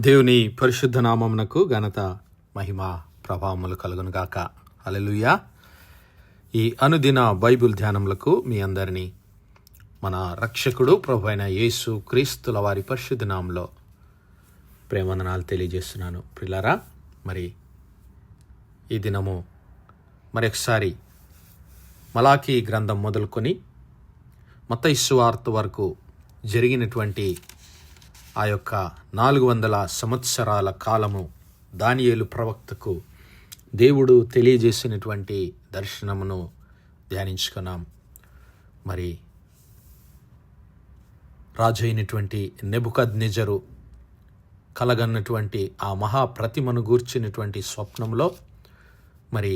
దేవుని పరిశుద్ధ నామమునకు ఘనత మహిమ ప్రభావములు కలుగునుగాక. హల్లెలూయా. ఈ అనుదిన బైబిల్ ధ్యానములకు మీ అందరినీ మన రక్షకుడు ప్రభు అయిన యేసు క్రీస్తుల వారి పరిశుద్ధ నామంలో ప్రేమవందనాలు తెలియజేస్తున్నాను. ప్రియులారా, మరి ఈ దినము మరొకసారి మలాకీ గ్రంథం మొదలుకొని మత్తయి సువార్త వరకు జరిగినటువంటి ఆ యొక్క 400 సంవత్సరాల కాలము దానియేలు ప్రవక్తకు దేవుడు తెలియజేసినటువంటి దర్శనమును ధ్యానించుకున్నాం. మరి రాజు అయినటువంటి నెబుకద్నెజరు కలగన్నటువంటి ఆ మహాప్రతిమను గూర్చినటువంటి స్వప్నంలో మరి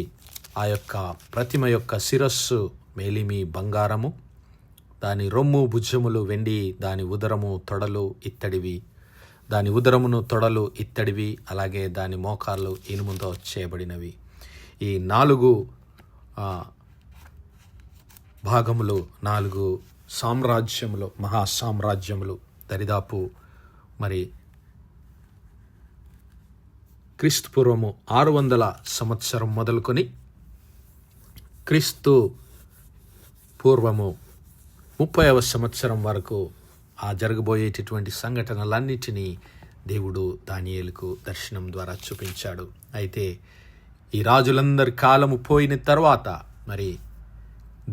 ఆ యొక్క ప్రతిమ యొక్క శిరస్సు మేలిమి బంగారము, దాని రొమ్ము భుజములు వెండి, దాని ఉదరము తొడలు ఇత్తడివి, దాని ఉదరమును తొడలు ఇత్తడివి, అలాగే దాని మోకాళ్ళు ఇనుముతో చేయబడినవి. ఈ 4 భాగములు, 4 సామ్రాజ్యములు, మహాసామ్రాజ్యములు దరిదాపు మరి క్రీస్తు పూర్వము 600 సంవత్సరం మొదలుకొని క్రీస్తు పూర్వము 30వ సంవత్సరం వరకు ఆ జరగబోయేటటువంటి సంఘటనలన్నిటినీ దేవుడు దానియేలుకు దర్శనం ద్వారా చూపించాడు. అయితే ఈ రాజులందరి కాలము పోయిన తర్వాత మరి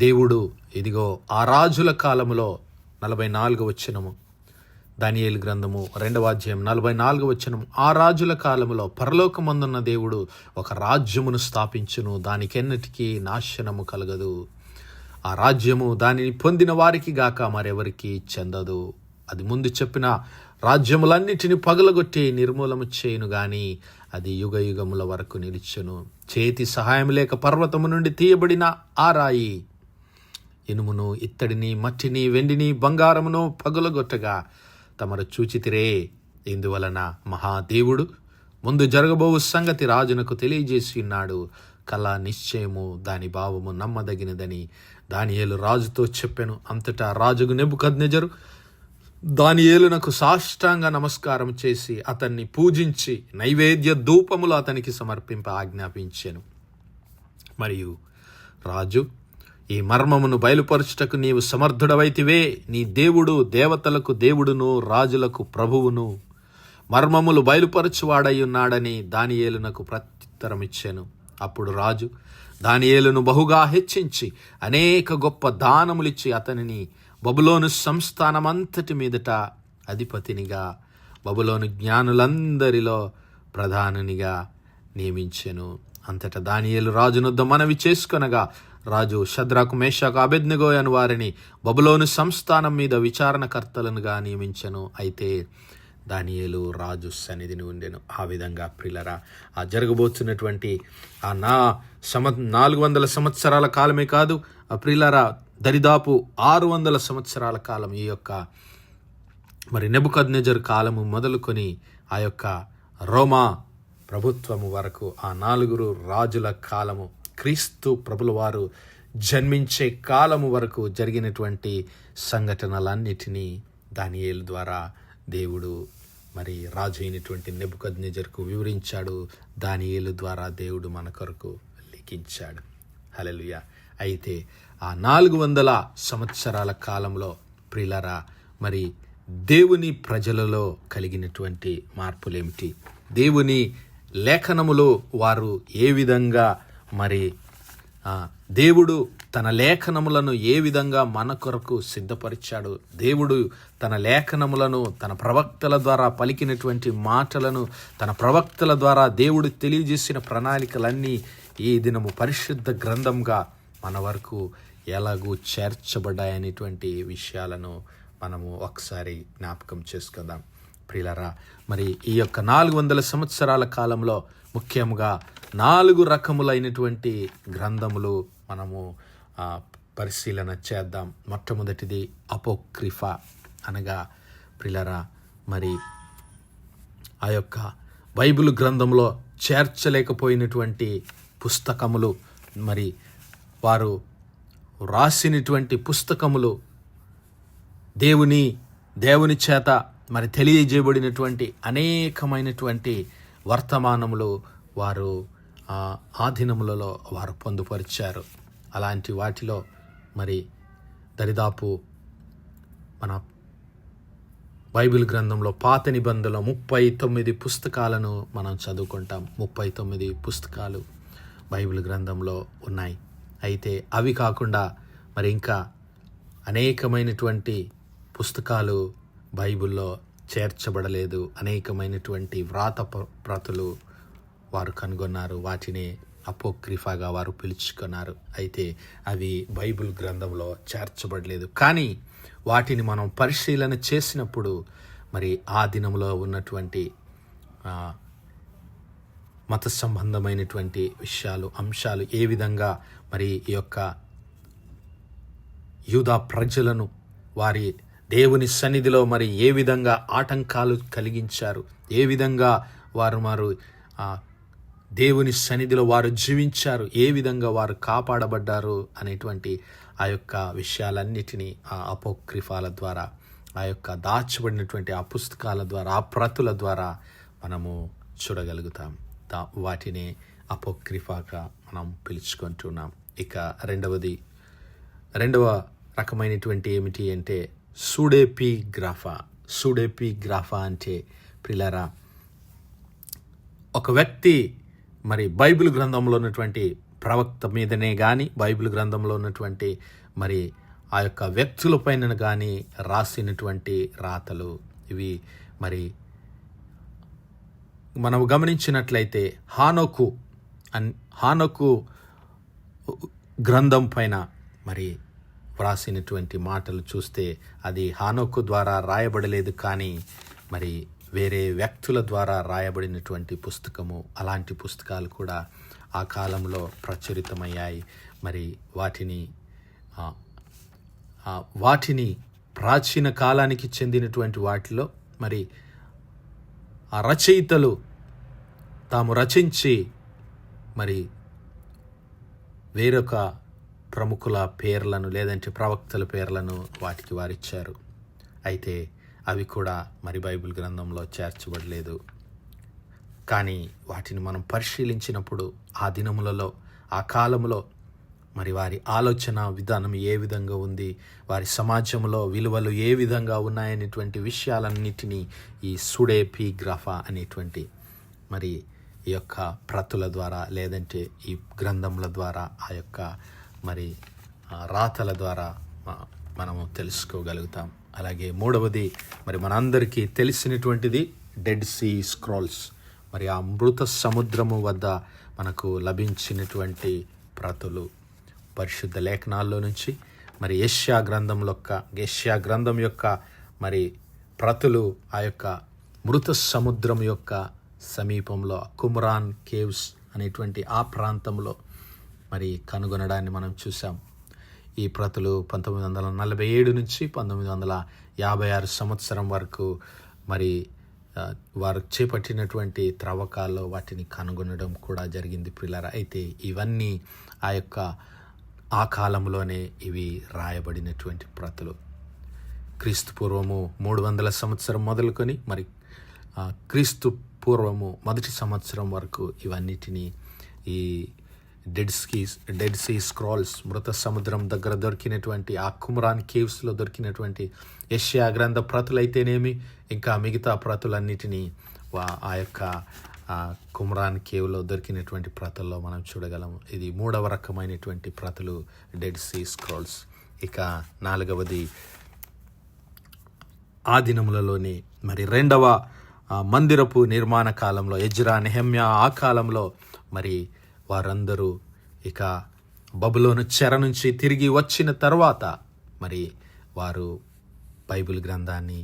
దేవుడు ఇదిగో ఆ రాజుల కాలములో 44వ వచనము, దానియేలు గ్రంథము 2వ అధ్యాయం 44వ వచనం, ఆ రాజుల కాలములో పరలోకమందున్న దేవుడు ఒక రాజ్యమును స్థాపించును, దానికెన్నటికీ నాశనము కలగదు. ఆ రాజ్యము దానిని పొందిన వారికి గాక మరెవరికి చెందదు. అది ముందు చెప్పిన రాజ్యములన్నిటిని పగలగొట్టి నిర్మూలము చేయును గాని అది యుగ యుగముల వరకు నిలిచెను. చేతి సహాయం లేక పర్వతము నుండి తీయబడిన ఆ రాయి ఇనుమును, ఇత్తడిని, మట్టిని, వెండిని, బంగారమును పగలగొట్టగా తమరు చూచితిరే. ఇందువలన మహాదేవుడు ముందు జరగబోవు సంగతి రాజునకు తెలియజేసి ఉన్నాడు. కళ నిశ్చయము, దాని భావము నమ్మదగినదని దానియేలు రాజుతో చెప్పెను. అంతటా రాజుకు నెబుకద్నెజరు దానియేలునకు సాష్టాంగ నమస్కారం చేసి అతన్ని పూజించి నైవేద్య ధూపములు అతనికి సమర్పింప ఆజ్ఞాపించెను. మరియు రాజు, ఈ మర్మమును బయలుపరచుటకు నీవు సమర్థుడవైతివే. నీ దేవుడు దేవతలకు దేవుడును, రాజులకు ప్రభువును, మర్మములు బయలుపరచువాడై ఉన్నాడని దానియేలునకు ప్రత్యుత్తరమిచ్చెను. అప్పుడు రాజు దానియేలును బహుగా హెచ్చించి అనేక గొప్ప దానములిచ్చి అతనిని బబులోను సంస్థానమంతటి మీదట అధిపతినిగా, బబులోను జ్ఞానులందరిలో ప్రధానునిగా నియమించెను. అంతటా దానియేలు రాజునొద్ద మనవి చేసుకొనగా రాజు షద్రకు, మేషాకు, అబేద్నెగో అను వారిని బబులోను సంస్థానం మీద విచారణకర్తలనుగా నియమించెను. అయితే దానియేలు రాజు సన్నిధిని ఉండెను. ఆ విధంగా ప్రియులరా, ఆ జరగబోతున్నటువంటి ఆ 400 సంవత్సరాల కాలమే కాదు ప్రియులరా, దరిదాపు 600 సంవత్సరాల కాలం ఈ యొక్క మరి నెబుకద్నెజరు కాలము మొదలుకొని ఆ యొక్క రోమా ప్రభుత్వము వరకు ఆ 4 రాజుల కాలము, క్రీస్తు ప్రభుల వారు జన్మించే కాలము వరకు జరిగినటువంటి సంఘటనలన్నిటినీ దానియేలు ద్వారా దేవుడు మరి రాజు అయినటువంటి నెబుకద్నెజరుకు వివరించాడు. దానియేలు ద్వారా దేవుడు మన కొరకు లిఖించాడు. హల్లెలూయా. అయితే ఆ 400 సంవత్సరాల కాలంలో ప్రియులారా, మరి దేవుని ప్రజలలో కలిగినటువంటి మార్పులేమిటి? దేవుని లేఖనములో వారు ఏ విధంగా మరి దేవుడు తన లేఖనములను ఏ విధంగా మన కొరకు సిద్ధపరిచాడు? దేవుడు తన లేఖనములను తన ప్రవక్తల ద్వారా పలికినటువంటి మాటలను, తన ప్రవక్తల ద్వారా దేవుడు తెలియజేసిన ప్రణాళికలన్నీ ఈ దినము పరిశుద్ధ గ్రంథంగా మన వరకు ఎలాగూ చేర్చబడ్డాయనేటువంటి విషయాలను మనము ఒకసారి జ్ఞాపకం చేసుకుందాం. ప్రియులరా, మరి ఈ యొక్క 400 సంవత్సరాల కాలంలో ముఖ్యంగా 4 రకములైనటువంటి గ్రంథములు మనము పరిశీలన చేద్దాం. మొట్టమొదటిది అపోక్రిఫా, అనగా ప్రియులరా మరి ఆ యొక్క బైబిల్ గ్రంథంలో చేర్చలేకపోయినటువంటి పుస్తకములు, మరి వారు రాసినటువంటి పుస్తకములు దేవుని చేత మరి తెలియజేయబడినటువంటి అనేకమైనటువంటి వర్తమానములు వారు ఆ దినములలో వారు పొందుపరిచారు. అలాంటి వాటిలో మరి దరిదాపు మన బైబిల్ గ్రంథంలో పాత నిబంధనలో 39 పుస్తకాలను మనం చదువుకుంటాం. 39 పుస్తకాలు బైబిల్ గ్రంథంలో ఉన్నాయి. అయితే అవి కాకుండా మరి ఇంకా అనేకమైనటువంటి పుస్తకాలు బైబిల్లో చేర్చబడలేదు. అనేకమైనటువంటి వ్రాత ప్రతులు వారు కనుగొన్నారు. వాటిని అపోక్రిఫాగా వారు పిలుచుకున్నారు. అయితే అవి బైబిల్ గ్రంథంలో చేర్చబడలేదు. కానీ వాటిని మనం పరిశీలన చేసినప్పుడు మరి ఆ దినంలో ఉన్నటువంటి మత సంబంధమైనటువంటి అంశాలు ఏ విధంగా మరి ఈ యొక్క యూదా ప్రజలను వారి దేవుని సన్నిధిలో మరి ఏ విధంగా ఆటంకాలు కలిగించారు, ఏ విధంగా వారు దేవుని సన్నిధిలో వారు జీవించారు, ఏ విధంగా వారు కాపాడబడ్డారు అనేటువంటి ఆ యొక్క విషయాలన్నిటినీ ఆ అపోక్రిఫాల ద్వారా, ఆ యొక్క దాచబడినటువంటి ఆ పుస్తకాల ద్వారా, ఆ ప్రతుల ద్వారా మనము చూడగలుగుతాం. వాటిని అపోక్రిఫాగా మనం పిలుచుకుంటున్నాం. ఇక రెండవ రకమైనటువంటి ఏమిటి అంటే సూడెపిగ్రాఫా అంటే ప్రియులారా, ఒక వ్యక్తి మరి బైబిల్ గ్రంథంలో ఉన్నటువంటి ప్రవక్త మీదనే కానీ, బైబిల్ గ్రంథంలో ఉన్నటువంటి మరి ఆ యొక్క వ్యక్తులపైన కానీ రాసినటువంటి రాతలు ఇవి. మరి మనం గమనించినట్లయితే హానోకు గ్రంథం పైన మరి వ్రాసినటువంటి మాటలు చూస్తే అది హానోకు ద్వారా రాయబడలేదు, కానీ మరి వేరే వ్యక్తుల ద్వారా రాయబడినటువంటి పుస్తకము. అలాంటి పుస్తకాలు కూడా ఆ కాలంలో ప్రచురితమయ్యాయి. మరి వాటిని ప్రాచీన కాలానికి చెందినటువంటి వాటిలో మరి ఆ రచయితలు తాము రచించి మరి వేరొక ప్రముఖుల పేర్లను లేదంటే ప్రవక్తల పేర్లను వాటికి వారిచ్చారు. అయితే అవి కూడా మరి బైబిల్ గ్రంథంలో చేర్చబడలేదు. కానీ వాటిని మనం పరిశీలించినప్పుడు ఆ దినములలో, ఆ కాలంలో మరి వారి ఆలోచన విధానం ఏ విధంగా ఉంది, వారి సమాజంలో విలువలు ఏ విధంగా ఉన్నాయనేటువంటి విషయాలన్నిటినీ ఈ సూడెపిగ్రాఫా అనేటువంటి మరి ఈ యొక్క ప్రతుల ద్వారా లేదంటే ఈ గ్రంథముల ద్వారా, ఆ యొక్క మరి రాతల ద్వారా మనము తెలుసుకోగలుగుతాం. అలాగే మూడవది మరి మనందరికీ తెలిసినటువంటిది డెడ్ సీ స్క్రోల్స్. మరి ఆ మృత సముద్రము వద్ద మనకు లభించినటువంటి ప్రతులు పరిశుద్ధ లేఖనాల్లో నుంచి మరి యెషయా గ్రంథం యొక్క మరి ప్రతులు ఆ యొక్క మృత సముద్రం యొక్క సమీపంలో కుమ్రాన్ కేవ్స్ అనేటువంటి ఆ ప్రాంతంలో మరి కనుగొనడాన్ని మనం చూసాం. ఈ ప్రతులు 1947 నుంచి 1956 సంవత్సరం వరకు మరి వారు చేపట్టినటువంటి త్రవ్వకాల్లో వాటిని కనుగొనడం కూడా జరిగింది ప్రియులారా. అయితే ఇవన్నీ ఆ కాలంలోనే ఇవి రాయబడినటువంటి ప్రతులు. క్రీస్తు పూర్వము 300 సంవత్సరం మొదలుకొని మరి క్రీస్తు పూర్వము 1వ సంవత్సరం వరకు ఇవన్నిటినీ ఈ డెడ్ సీ స్క్రోల్స్ మృత సముద్రం దగ్గర దొరికినటువంటి ఆ కుమ్రాన్ కేవ్స్లో దొరికినటువంటి యెషయా గ్రంథ ప్రతులైతేనేమి, ఇంకా మిగతా ప్రతులన్నిటినీ ఆ యొక్క కుమ్రాన్ కేవ్లో దొరికినటువంటి ప్రతుల్లో మనం చూడగలము. ఇది 3వ రకమైనటువంటి ప్రతులు డెడ్ సీ స్క్రోల్స్. ఇక 4వది ఆ దినములలోనే మరి 2వ మందిరపు నిర్మాణ కాలంలో ఎజ్రా, నెహెమ్యా ఆ కాలంలో మరి వారందరూ ఇక బబులోను చెర నుంచి తిరిగి వచ్చిన తర్వాత మరి వారు బైబిల్ గ్రంథాన్ని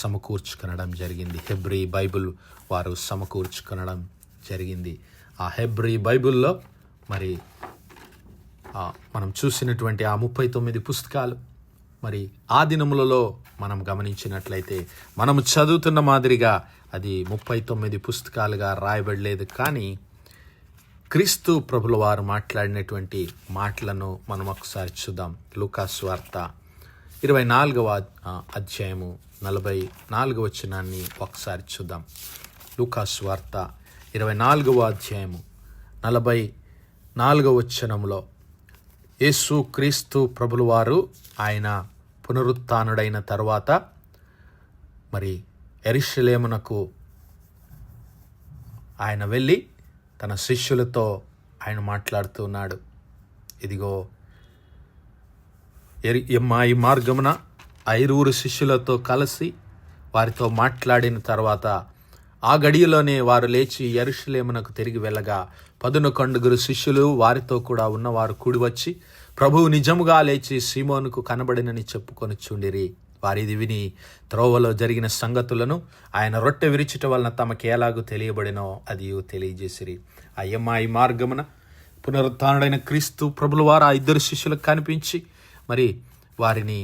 సమకూర్చుకొనడం జరిగింది. హెబ్రీ బైబిల్ వారు సమకూర్చుకొనడం జరిగింది. ఆ హెబ్రీ బైబిల్లో మరి మనం చూసినటువంటి ఆ 39 పుస్తకాలు మరి ఆ దినములలో మనం గమనించినట్లయితే మనము చదువుతున్న మాదిరిగా అది 39 పుస్తకాలుగా రాయబడలేదు. కానీ క్రీస్తు ప్రభుల వారు మాట్లాడినటువంటి మాటలను మనం ఒకసారి చూద్దాం. లూకా సువార్త 24వ అధ్యాయము 44వ వచనాన్ని ఒకసారి చూద్దాం. లూకాసు వార్త 24వ అధ్యాయము 44వ వచనంలో యేసు క్రీస్తు ప్రభుల వారు ఆయన పునరుత్థానుడైన తర్వాత మరి యెరూషలేమునకు ఆయన వెళ్ళి తన శిష్యులతో ఆయన మాట్లాడుతూ ఉన్నాడు. ఇదిగో ఈ మార్గమున 5 శిష్యులతో కలిసి వారితో మాట్లాడిన తర్వాత ఆ గడియలోనే వారు లేచి యెరూషలేమునకు తిరిగి వెళ్ళగా 11 శిష్యులు వారితో కూడా ఉన్నవారు కూడి వచ్చి ప్రభువు నిజముగా లేచి సీమోనుకు కనబడినని చెప్పుకొనిచుండిరి. వారిది విని త్రోవలో జరిగిన సంగతులను ఆయన రొట్టె విరిచుట వలన తమకి ఎలాగూ తెలియబడినో అది తెలియజేసిరి. ఆ ఈ మార్గమున పునరుత్థానుడైన క్రీస్తు ప్రభుల వారు ఆ 2 శిష్యులకు కనిపించి మరి వారిని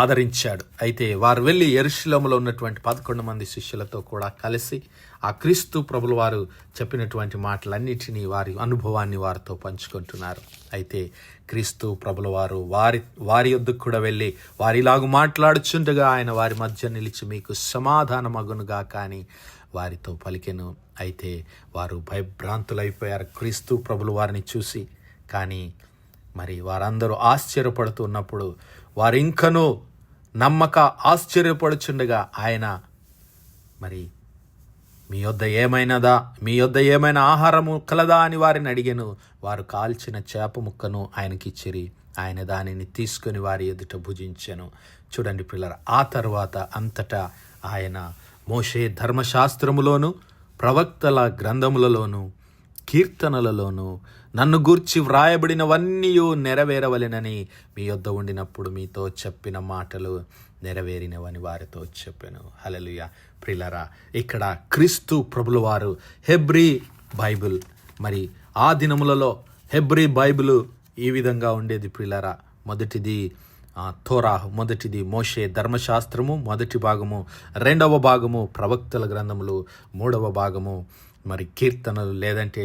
ఆదరించాడు. అయితే వారు వెళ్ళి యెరూషలేములో ఉన్నటువంటి 11 మంది శిష్యులతో కూడా కలిసి ఆ క్రీస్తు ప్రభుల వారు చెప్పినటువంటి మాటలన్నిటినీ వారి అనుభవాన్ని వారితో పంచుకుంటున్నారు. అయితే క్రీస్తు ప్రభుల వారు వారి యొద్దకు కూడా వెళ్ళి వారిలాగు మాట్లాడుచుండగా ఆయన వారి మధ్య నిలిచి మీకు సమాధానమగునుగా కానీ వారితో పలికెను. అయితే వారు భయభ్రాంతులైపోయారు క్రీస్తు ప్రభుల వారిని చూసి. కానీ మరి వారందరూ ఆశ్చర్యపడుతున్నప్పుడు వారు ఇంకనూ నమ్మక ఆశ్చర్యపడుచుండగా ఆయన మరి మీ యొద్ద ఏమైనా ఆహారము కలదా అని వారిని అడిగెను. వారు కాల్చిన చేప ముక్కను ఆయనకిచ్చిరి. ఆయన దానిని తీసుకొని వారి ఎదుట భుజించెను. చూడండి పిల్లరా, ఆ తర్వాత అంతటా ఆయన మోషే ధర్మశాస్త్రములోను ప్రవక్తల గ్రంథములలోను కీర్తనలలోను నన్ను గూర్చి వ్రాయబడినవన్నీ నెరవేరవలెనని మీ యొద్ద ఉండినప్పుడు మీతో చెప్పిన మాటలు నెరవేరినవని వారితో చెప్పాను. హల్లెలూయా. ప్రియులారా, ఇక్కడ క్రీస్తు ప్రభుల వారు హెబ్రీ బైబిల్, మరి ఆ దినములలో హెబ్రీ బైబిల్ ఈ విధంగా ఉండేది ప్రియులారా. మొదటిది తోరాహు, మొదటిది మోషే ధర్మశాస్త్రము మొదటి భాగము, 2వ భాగము ప్రవక్తల గ్రంథములు, 3వ భాగము మరి కీర్తనలు లేదంటే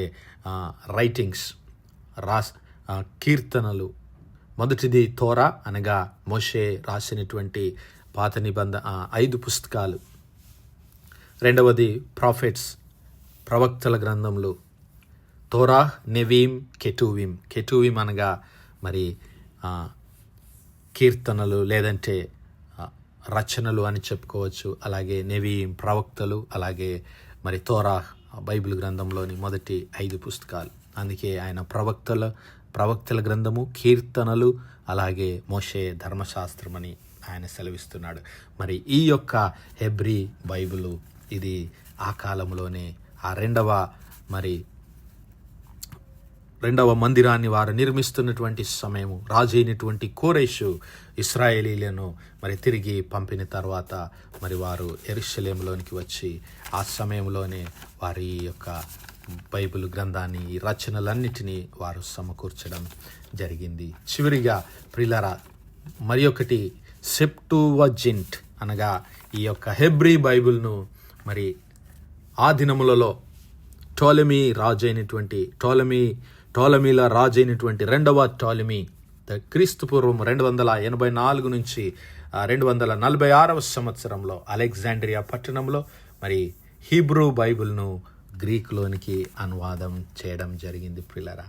రైటింగ్స్ కీర్తనలు. మొదటిది తోరా అనగా మోషే రాసినటువంటి పాత నిబంధన 5 పుస్తకాలు. 2వది ప్రాఫెట్స్ ప్రవక్తల గ్రంథములు, తోరా, నెవీం, కెటూవీం అనగా మరి కీర్తనలు లేదంటే రచనలు అని చెప్పుకోవచ్చు. అలాగే నెవీం ప్రవక్తలు, అలాగే మరి తోరా బైబిల్ గ్రంథంలోని మొదటి 5 పుస్తకాలు. అందుకే ఆయన ప్రవక్తల గ్రంథము, కీర్తనలు, అలాగే మోషే ధర్మశాస్త్రం అని ఆయన సెలవిస్తున్నాడు. మరి ఈ యొక్క హెబ్రీ బైబిలు ఇది ఆ కాలంలోనే ఆ రెండవ మందిరాన్ని వారు నిర్మిస్తున్నటువంటి సమయము, రాజు అయినటువంటి కోరేషు ఇశ్రాయేలీలను మరి తిరిగి పంపిన తర్వాత మరి వారు యెరూషలేములోనికి వచ్చి ఆ సమయంలోనే వారి యొక్క బైబిల్ గ్రంథాన్ని, ఈ రచనలన్నిటినీ వారు సమకూర్చడం జరిగింది. చివరిగా ప్రియులారా, మరి ఒకటి సెప్టువజింట్ అనగా ఈ యొక్క హెబ్రీ బైబిల్ను మరి ఆ దినములలో టోలెమీల రాజు అయినటువంటి 2వ టోలెమీ క్రీస్తుపూర్వం 284 నుంచి 246వ సంవత్సరంలో అలెగ్జాండ్రియా పట్టణంలో మరి హీబ్రూ బైబిల్ను గ్రీకులోనికి అనువాదం చేయడం జరిగింది ప్రియులారా.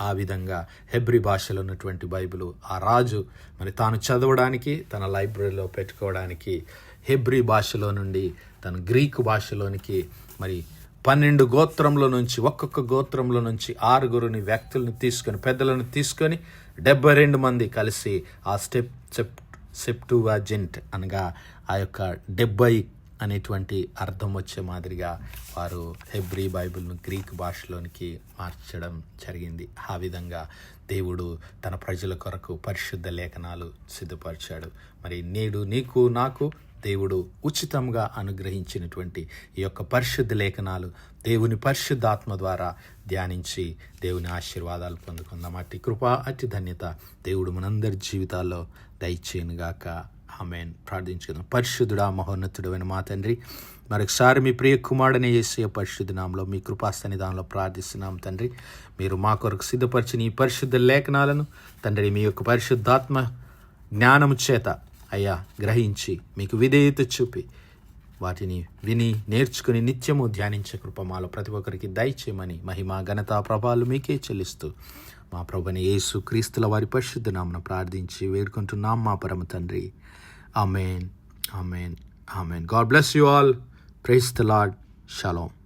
ఆ విధంగా హెబ్రీ భాషలో ఉన్నటువంటి బైబిల్ ఆ రాజు మరి తాను చదవడానికి, తన లైబ్రరీలో పెట్టుకోవడానికి హెబ్రీ భాషలో నుండి తన గ్రీకు భాషలోనికి మరి 12 గోత్రంలో నుంచి, ఒక్కొక్క గోత్రంలో నుంచి 6 వ్యక్తులను తీసుకొని, పెద్దలను తీసుకొని 72 మంది కలిసి ఆ సెప్టువజింట్ అనగా ఆ యొక్క 70 అనేటువంటి అర్థం వచ్చే మాదిరిగా వారు హెబ్రీ బైబిల్ను గ్రీక్ భాషలోనికి మార్చడం జరిగింది. ఆ విధంగా దేవుడు తన ప్రజల కొరకు పరిశుద్ధ లేఖనాలు సిద్ధపరిచాడు. మరి నేడు నీకు నాకు దేవుడు ఉచితంగా అనుగ్రహించినటువంటి ఈ యొక్క పరిశుద్ధ లేఖనాలు దేవుని పరిశుద్ధాత్మ ద్వారా ధ్యానించి దేవుని ఆశీర్వాదాలు పొందుకుందాం. అట్టి కృప, అట్టి ధన్యత దేవుడు మనందరి జీవితాల్లో దయచేయునుగాక. ఆమేన్. ప్రార్థించుకుందాం. పరిశుద్ధుడా, మహోన్నతుడైన మా తండ్రి, మరొకసారి మీ ప్రియ కుమారుడైన యేసయ్య పరిశుద్ధ నామములో మీ కృపా సన్నిధానంలో ప్రార్థిస్తున్నాం తండ్రి. మీరు మా కొరకు సిద్ధపరిచిన ఈ పరిశుద్ధ లేఖనాలను తండ్రి మీ యొక్క పరిశుద్ధాత్మ జ్ఞానము చేత అయ్యా గ్రహించి మీకు విధేయత చూపి వాటిని విని నేర్చుకుని నిత్యము ధ్యానించే కృప మాలో ప్రతి ఒక్కరికి దయచేయమని మహిమ ఘనత ప్రభావాలు మీకే చెల్లిస్తూ మా ప్రభుని యేసు క్రీస్తుల వారి పరిశుద్ధ నామమున ప్రార్థించి వేడుకుంటున్నాం మా పరమ తండ్రి. Amen, amen, amen. God bless you all. Praise the Lord. Shalom.